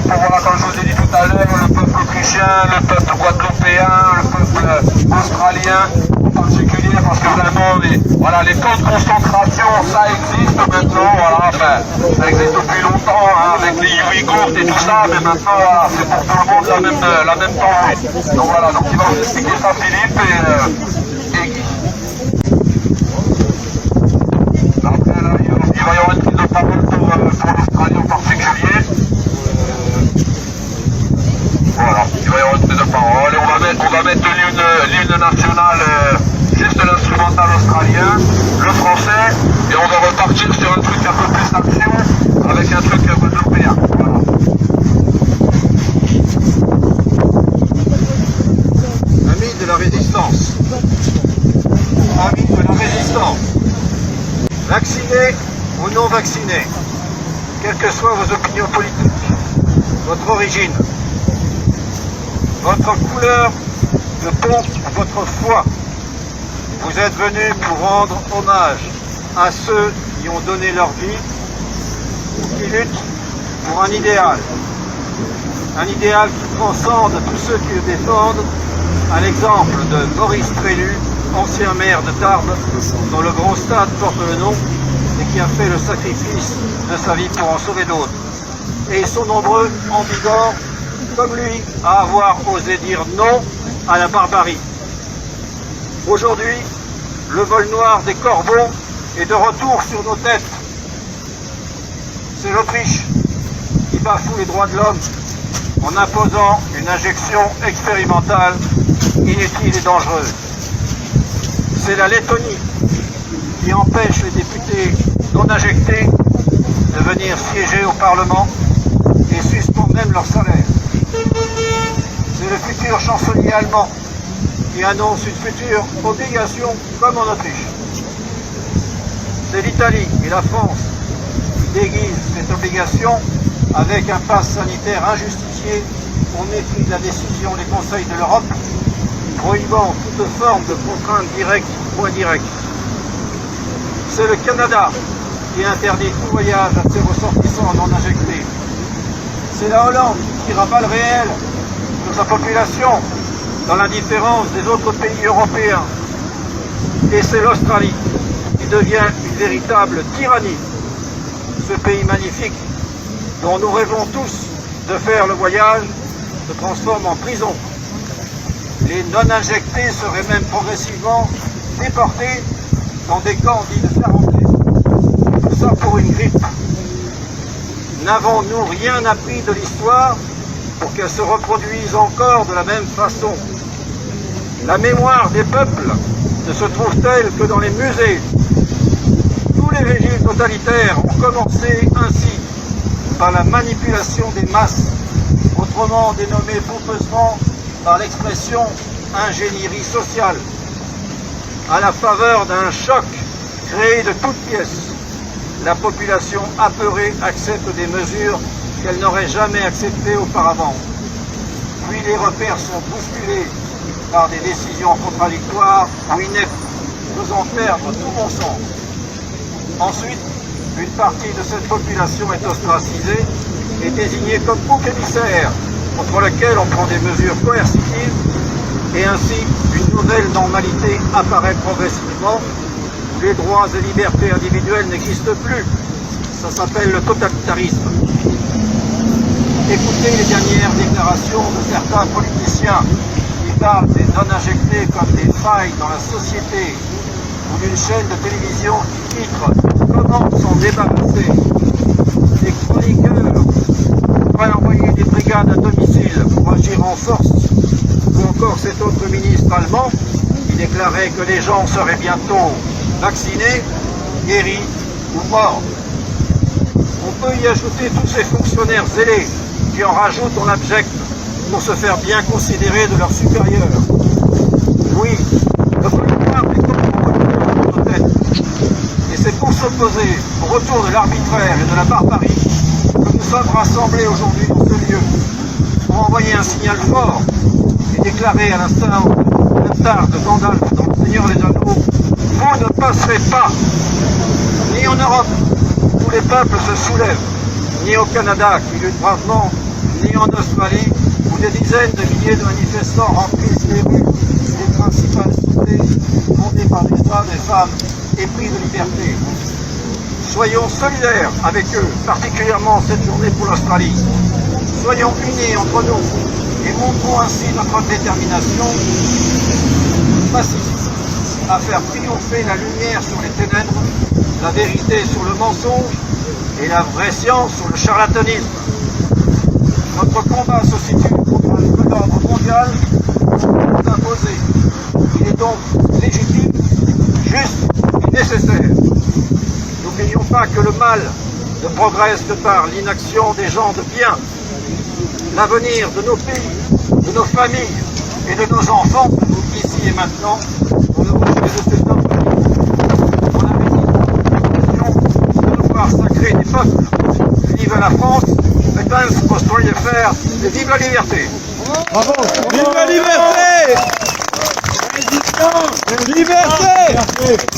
pour, voilà, comme je vous ai dit tout à l'heure, le peuple autrichien, le peuple guadeloupéen, le peuple australien en particulier, parce que vraiment, les camps de concentration, ça existe maintenant, voilà, enfin, ça existe depuis longtemps, hein, avec les Ouïghours et tout ça, mais maintenant, voilà, c'est pour tout le monde la même pensée. Donc voilà, donc il va vous expliquer ça, Philippe et Guy. Après, là, il va y avoir une prise de parole pour l'Australie en particulier. Voilà, il va y avoir une prise de parole et on va mettre l'hymne national, juste l'instrumental australien, le français, et on va repartir sur un truc un peu plus action avec un truc guadeloupéen. Voilà. Amis de la résistance, amis de la résistance, vaccinés ou non vaccinés, quelles que soient vos opinions politiques, votre origine, votre couleur de peau, votre foi, vous êtes venus pour rendre hommage à ceux qui ont donné leur vie, qui luttent pour un idéal qui transcende tous ceux qui le défendent, à l'exemple de Maurice Trélu, ancien maire de Tarbes, dont le gros stade porte le nom et qui a fait le sacrifice de sa vie pour en sauver d'autres. Et ils sont nombreux en Bigorre, comme lui, à avoir osé dire non à la barbarie. Aujourd'hui, le vol noir des corbeaux est de retour sur nos têtes. C'est l'Autriche qui bafoue les droits de l'homme en imposant une injection expérimentale inutile et dangereuse. C'est la Lettonie qui empêche les députés non injectés de venir siéger au Parlement et suspend même leur salaire. C'est le futur chancelier allemand qui annonce une future obligation comme en Autriche. C'est l'Italie et la France qui déguisent cette obligation avec un pass sanitaire injustifié au mépris de la décision des conseils de l'Europe, prohibant toute forme de contrainte directe ou indirecte. C'est le Canada qui interdit tout voyage à ses ressortissants non injectés. C'est la Hollande qui tire à balles réelles sur sa population dans l'indifférence des autres pays européens. Et c'est l'Australie qui devient une véritable tyrannie. Ce pays magnifique dont nous rêvons tous de faire le voyage se transforme en prison. Les non-injectés seraient même progressivement déportés dans des camps dits de quarantaine. Tout ça pour une grippe. N'avons-nous rien appris de l'histoire pour qu'elle se reproduise encore de la même façon? La mémoire des peuples ne se trouve-t-elle que dans les musées? Tous les régimes totalitaires ont commencé ainsi, par la manipulation des masses, autrement dénommée pompeusement par l'expression ingénierie sociale. À la faveur d'un choc créé de toutes pièces, la population apeurée accepte des mesures qu'elle n'aurait jamais acceptées auparavant. Puis les repères sont bousculés par des décisions contradictoires ou ineptes, faisant perdre tout bon sens. Ensuite, une partie de cette population est ostracisée et désignée comme bouc émissaire, contre lequel on prend des mesures coercitives, et ainsi une nouvelle normalité apparaît progressivement, où les droits et libertés individuelles n'existent plus. Ça s'appelle le totalitarisme. Écoutez les dernières déclarations de certains politiciens qui parlent des non-injectés comme des failles dans la société, ou d'une chaîne de télévision qui titre « Comment s'en débarrasser ?» Des chroniqueurs pourraient envoyer des brigades à domicile pour agir en force, ou encore cet autre ministre allemand qui déclarait que les gens seraient bientôt vaccinés, guéris ou morts. On peut y ajouter tous ces fonctionnaires zélés qui en rajoutent en abject pour se faire bien considérer de leurs supérieurs. Oui, le vouloir est comme nos têtes. Et c'est pour s'opposer au retour de l'arbitraire et de la barbarie que nous sommes rassemblés aujourd'hui dans ce lieu, pour envoyer un signal fort et déclarer à l'instar de Gandalf dans Le Seigneur des Anneaux, vous ne passerez pas, ni en Europe, où les peuples se soulèvent, ni au Canada, qui lutte bravement ni en Australie, où des dizaines de milliers de manifestants remplissent les rues des principales cités fondées par des hommes et femmes épris de liberté. Soyons solidaires avec eux, particulièrement cette journée pour l'Australie. Soyons unis entre nous et montrons ainsi notre détermination pacifiste à faire triompher la lumière sur les ténèbres, la vérité sur le mensonge et la vraie science sur le charlatanisme. Notre combat se situe contre un nouvel ordre mondial imposé. Il est donc légitime, juste et nécessaire. N'oublions pas que le mal ne progresse que par l'inaction des gens de bien. L'avenir de nos pays, de nos familles et de nos enfants, ici et maintenant, pour le respect de cet homme. On avait dit de devoir sacrer des peuples. Vive la France, Réponse Australia Fair, et vive la liberté. Bravo. Vive la liberté! Liberté!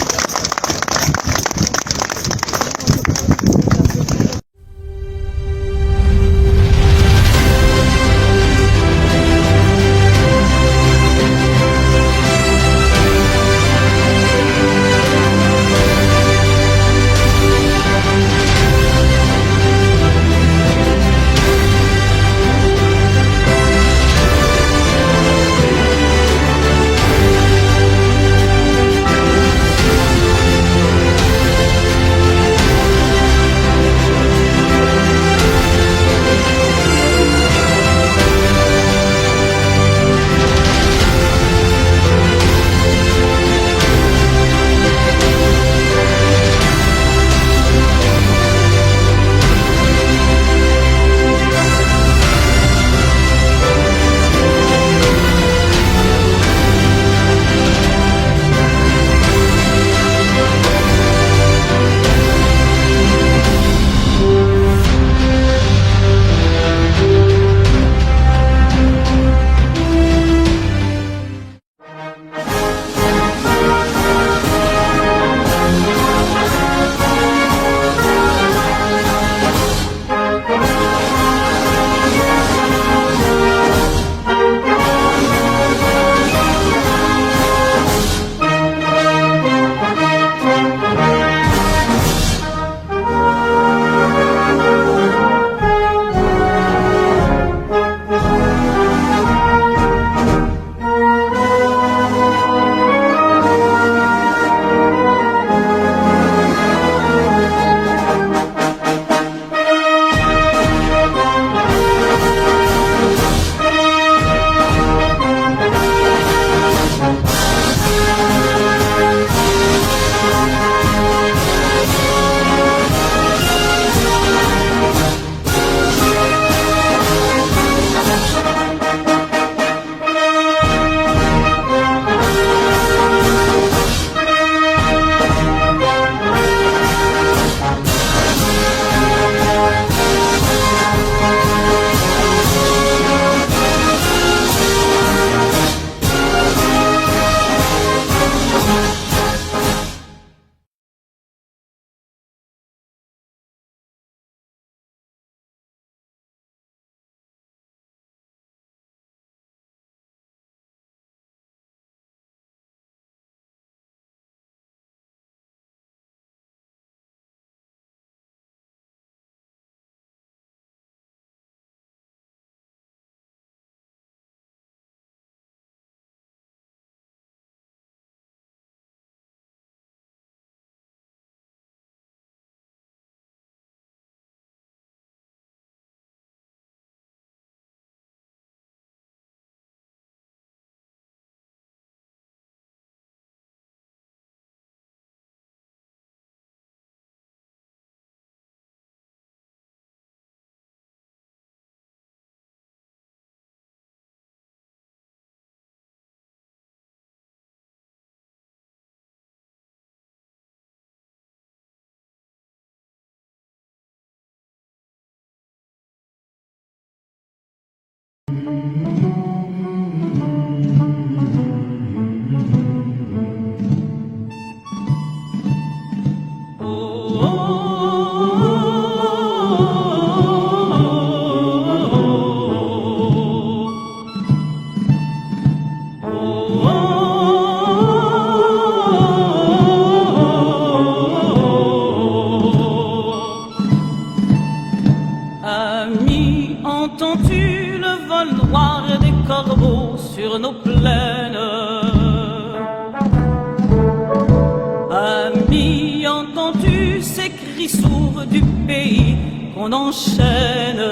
cris sourds du pays qu'on enchaîne.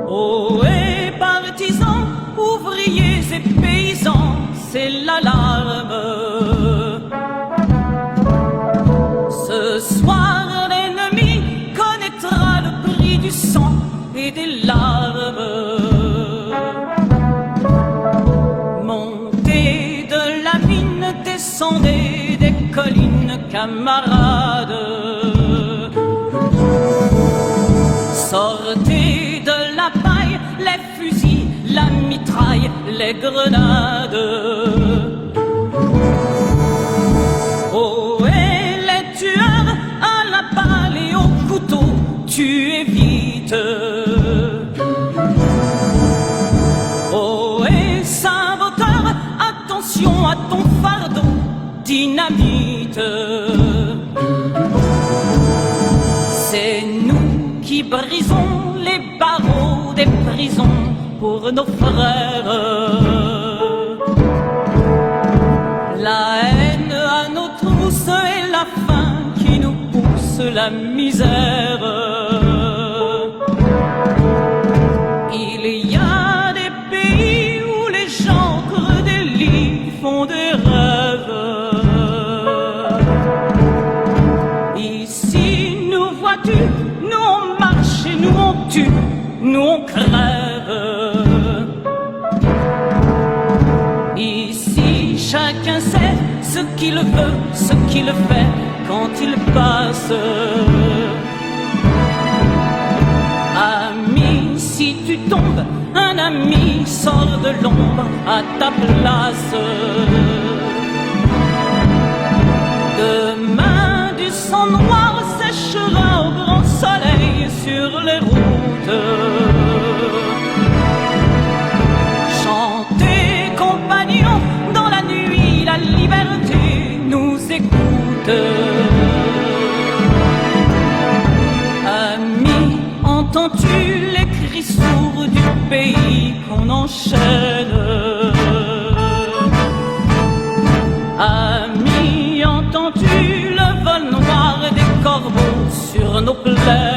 Ohé, partisans, ouvriers et paysans, c'est l'alarme. Ce soir, l'ennemi connaîtra le prix du sang et des larmes. Montez de la mine, descendez des collines, camarades. Sortez de la paille, les fusils, la mitraille, les grenades. Oh, et les tueurs à la balle et au couteau, tuez vite. Oh, et saboteur, attention à ton fardeau, dynamite. C'est nous qui brisons les barreaux des prisons pour nos frères. La haine à nos trousses et la faim qui nous pousse la misère. Il y a des pays où les gens creux des lits font des rêves. Ici, nous vois-tu, nous on marche et nous on tue, nous on crève. Ici, chacun sait ce qu'il veut, ce qu'il fait quand il passe. Ami, si tu tombes, un ami sort de l'ombre à ta place. Demain, du sang noir séchera au grand soleil sur les routes. Chantez, compagnons, dans la nuit, la liberté nous écoute. Amis, entends-tu les cris sourds du pays qu'on enchaîne? Amis, entends-tu le vol noir des corbeaux sur nos plaines?